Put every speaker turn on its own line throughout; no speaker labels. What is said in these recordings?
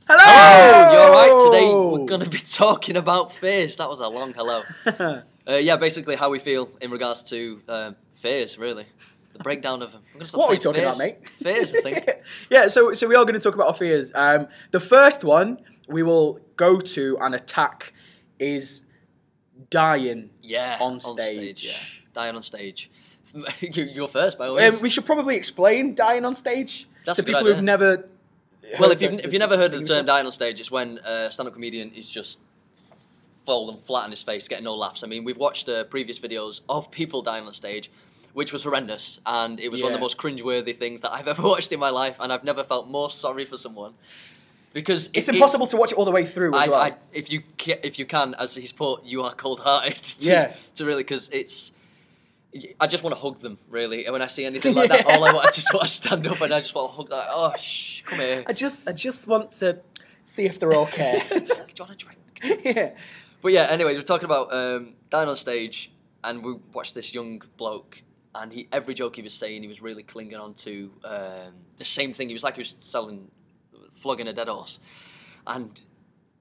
Hello!
Hello! You alright? Today we're going to be talking about fears. That was a long hello. Yeah, basically how we feel in regards to fears, really. The breakdown of them.
What are we talking about, mate?
Fears, I think.
Yeah, so we are going to talk about our fears. The first one we will go to and attack is dying on stage.
Yeah. Dying on stage. You're first, by the way.
We should probably explain dying on stage
That's
to
a good
people
idea.
who've never...
Well, if you've never heard of the term dying on stage, it's when a stand-up comedian is just falling flat on his face, getting no laughs. I mean, we've watched previous videos of people dying on stage, which was horrendous, and it was one of the most cringeworthy things that I've ever watched in my life, and I've never felt more sorry for someone. Because
it's impossible to watch it all the way through as well.
If you can, as he's put, you are cold-hearted to really, because I just want to hug them, really. And when I see anything like that, I just want to stand up and I just want to hug them. Like, oh, shh, come here.
I just want to see if they're okay.
Do you want a drink?
Yeah.
But yeah, anyway, we're talking about dying on stage, and we watched this young bloke, and every joke he was saying, he was really clinging on to the same thing. He was like he was flogging a dead horse, and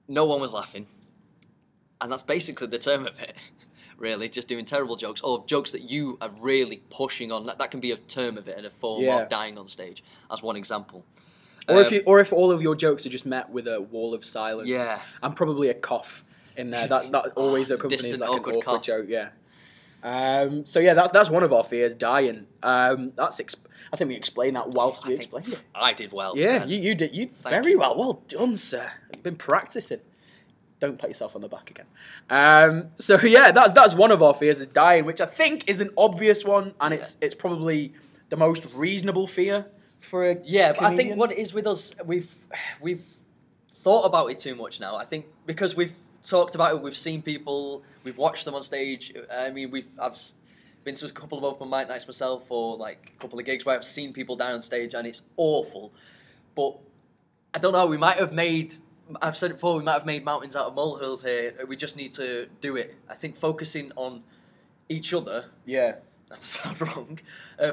no one was laughing. And that's basically the term of it. Really, just doing terrible jokes, or jokes that you are really pushing on. That can be a term of it and a form of dying on stage. That's one example.
Or if all of your jokes are just met with a wall of silence, and probably a cough in there. That always accompanies like an awkward cough. Joke. Yeah. So yeah, that's one of our fears, dying. I think we explained that whilst we explained it.
I did well.
Yeah, you did. You very well. Well done, sir. You've been practicing. Don't pat yourself on the back again. So yeah, that's one of our fears, is dying, which I think is an obvious one, and it's probably the most reasonable fear for a comedian.
But I think what it is with us, we've thought about it too much now. I think because we've talked about it, we've seen people, we've watched them on stage. I mean, I've been to a couple of open mic nights myself, or like a couple of gigs where I've seen people die on stage, and it's awful. But I don't know. I've said it before, we might have made mountains out of molehills here. We just need to do it. I think focusing on each other.
Yeah.
That sounds wrong.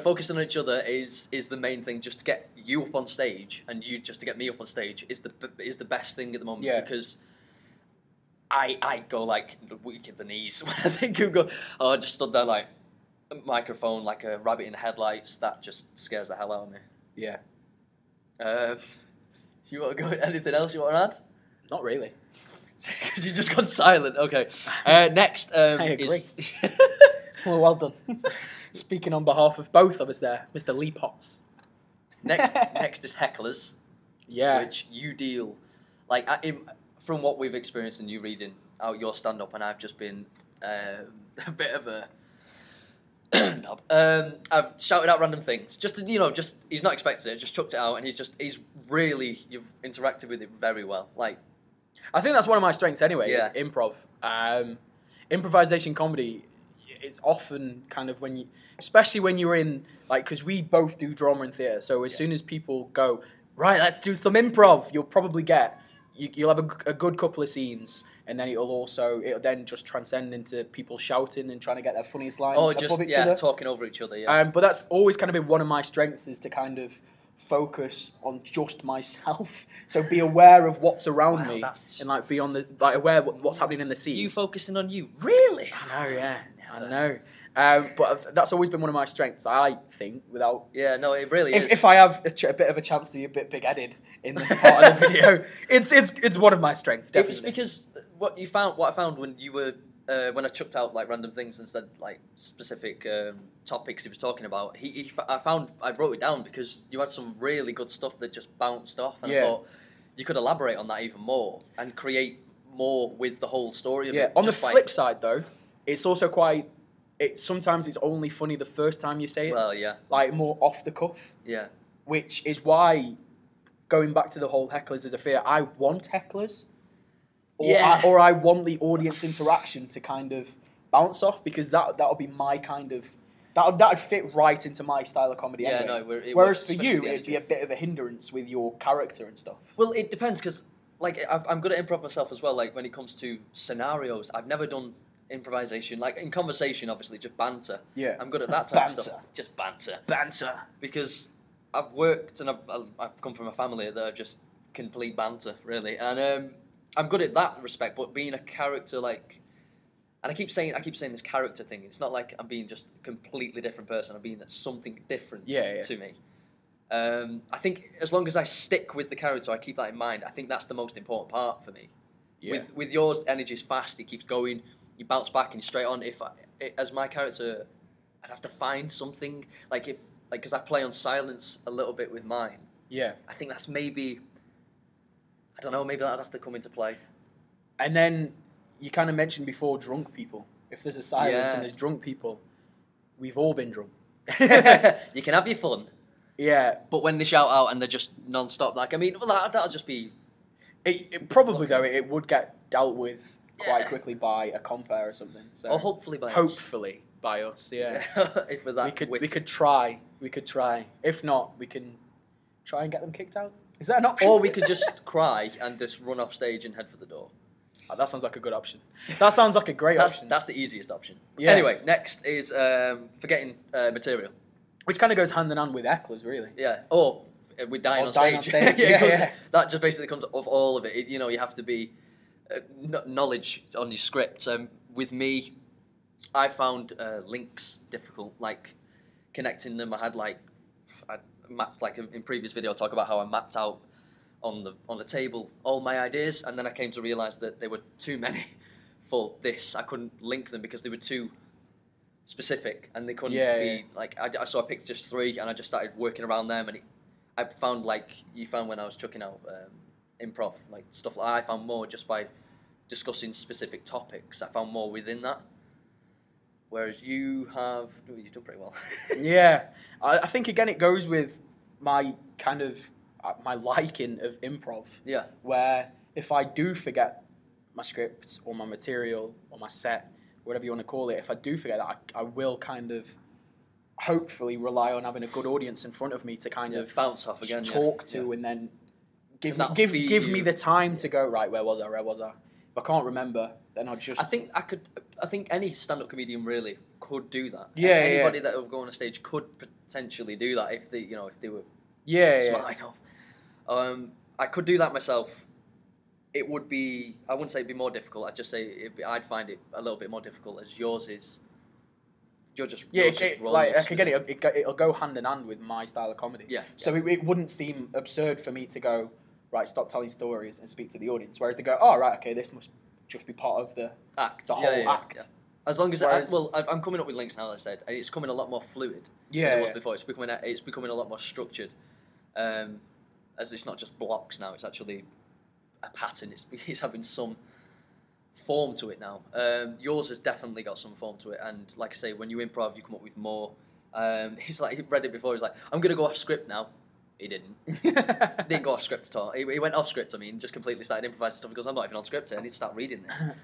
Focusing on each other is the main thing. Just to get you up on stage, and you just to get me up on stage is the best thing at the moment.
Yeah.
Because I go like weak in the knees when I think you go. Oh, I just stood there like a microphone, like a rabbit in the headlights. That just scares the hell out of me.
Yeah.
You want to go? Anything else you want to add?
Not really.
Because you just got silent. Okay. Next
I agree. Well done. Speaking on behalf of both of us there, Mr. Lee Potts.
Next is hecklers.
Yeah.
Which you deal from what we've experienced and you reading out your stand-up, and I've just been a bit of a knob. I've shouted out random things. Just he's not expected it. Just chucked it out, and you've interacted with it very well. Like,
I think that's one of my strengths anyway. Is improv. Improvisation comedy. It's often kind of especially when you're in because we both do drama and theatre. So as soon as people go, right, let's do some improv, you'll probably you'll have a good couple of scenes. And then it'll then just transcend into people shouting and trying to get their funniest line above each other.
Talking over each other. Yeah.
But that's always kind of been one of my strengths, is to kind of focus on just myself. So be aware of what's around me, and be on aware of what's happening in the scene.
You focusing on you, really?
I know, yeah, I know. But that's always been one of my strengths, I think. Without
it really is.
If I have a bit of a chance to be a bit big-headed in this part of the video, it's one of my strengths, definitely.
It's because what I found when you were when I chucked out like random things and said like specific topics he was talking about, I wrote it down because you had some really good stuff that just bounced off, and I thought you could elaborate on that even more and create more with the whole story of it.
On the flip side, though, it's also sometimes it's only funny the first time you say it.
Well, yeah.
Like more off the cuff.
Yeah.
Which is why, going back to the whole hecklers is a fear, I want hecklers. Or I want the audience interaction to kind of bounce off, because that'll be my kind of... That'd fit right into my style of comedy anyway. Whereas for you, it'd be a bit of a hindrance with your character and stuff.
Well, it depends, because I'm good at improv myself as well. Like when it comes to scenarios, I've never done improvisation. Like in conversation, obviously, just banter.
Yeah.
I'm good at that type of stuff. Just banter.
Banter.
Because I've worked and I've come from a family that are just complete banter, really. And I'm good at that respect, but being a character like, and I keep saying this character thing. It's not like I'm being just a completely different person. I'm being something different to me. I think as long as I stick with the character, I keep that in mind. I think that's the most important part for me. Yeah. With yours, energy is fast. It keeps going. You bounce back and you're straight on. As my character, I'd have to find something because I play on silence a little bit with mine.
Yeah.
I think that's maybe, I don't know, maybe that'd have to come into play.
And then you kind of mentioned before drunk people. If there's a silence and there's drunk people, we've all been drunk.
You can have your fun.
Yeah.
But when they shout out and they're just non-stop, like, I mean, well, that'll just be...
It probably, though, it would get dealt with quite quickly by a compere or something. So
or hopefully by us.
Hopefully by us, yeah.
If we're that
we could try. We could try. If not, we can try and get them kicked out. Is that an option?
Or we could just cry and just run off stage and head for the door.
Oh, that sounds like a good option. That sounds like a great option.
That's the easiest option. Yeah. Anyway, next is forgetting material.
Which kind of goes hand in hand with hecklers, really.
Yeah. Or with dying on stage. Yeah. That just basically comes off all of it. You have to be knowledge on your script. With me, I found links difficult, like connecting them. I mapped, like in previous video, I talk about how I mapped out on the table all my ideas, and then I came to realise that there were too many for this. I couldn't link them because they were too specific, and they couldn't be like. So I picked just 3, and I just started working around them, and I found, like you found when I was chucking out improv, like stuff like I found more just by discussing specific topics. I found more within that. Whereas you've done pretty well.
Yeah, I think again it goes with my kind of my liking of improv.
Yeah.
Where if I do forget my script or my material or my set, whatever you want to call it, if I do forget that, I will kind of hopefully rely on having a good audience in front of me to kind of
bounce off again,
talk to, and then give me the time to go, right, where was I? If I can't remember, then I'll just...
I think any stand-up comedian really could do that.
Yeah,
anybody that would go on a stage could potentially do that if they were smart enough. I could do that myself. It would be... I wouldn't say it'd be more difficult. I'd just say I'd find it a little bit more difficult, as yours is... You're just...
it'll go hand in hand with my style of comedy.
Yeah.
So it wouldn't seem absurd for me to go, right, stop telling stories and speak to the audience. Whereas they go, oh, right, okay, this must just be part of the
act.
The whole act.
Yeah. As long as... I'm coming up with links now, as I said, and it's coming a lot more fluid than it was before. It's becoming a lot more structured. As it's not just blocks now, it's actually a pattern. It's having some form to it now. Yours has definitely got some form to it, and like I say, when you improv, you come up with more. He's like, he read it before. He's like, I'm gonna go off script now. He didn't. Didn't go off script at all. He went off script. I mean, just completely started improvising stuff. He goes, I'm not even on script here. I need to start reading this.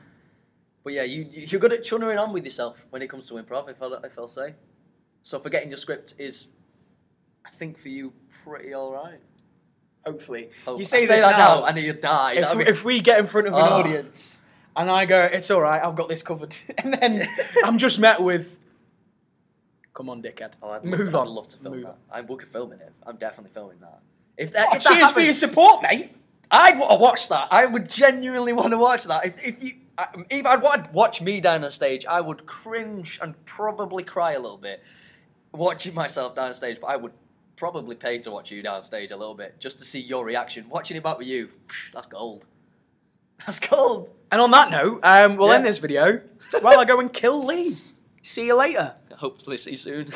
But yeah, you're good at chunnering on with yourself when it comes to improv, if I'll say. So forgetting your script is, I think, for you, pretty all right.
Hopefully.
You say this now, and you die.
If we get in front of an audience and I go, it's all right, I've got this covered, and then I'm just met with, come on, dickhead.
I'd love to film that. I will be filming it. I'm definitely filming that. If that
cheers for your support, mate.
I'd want to watch that. I would genuinely want to watch that. If I'd want to watch me down on stage, I would cringe and probably cry a little bit watching myself down on stage, but I would probably pay to watch you down stage a little bit just to see your reaction. Watching it back with you, that's gold. That's gold.
And on that note, we'll end this video while I go and kill Lee. See you later.
Hopefully see you soon.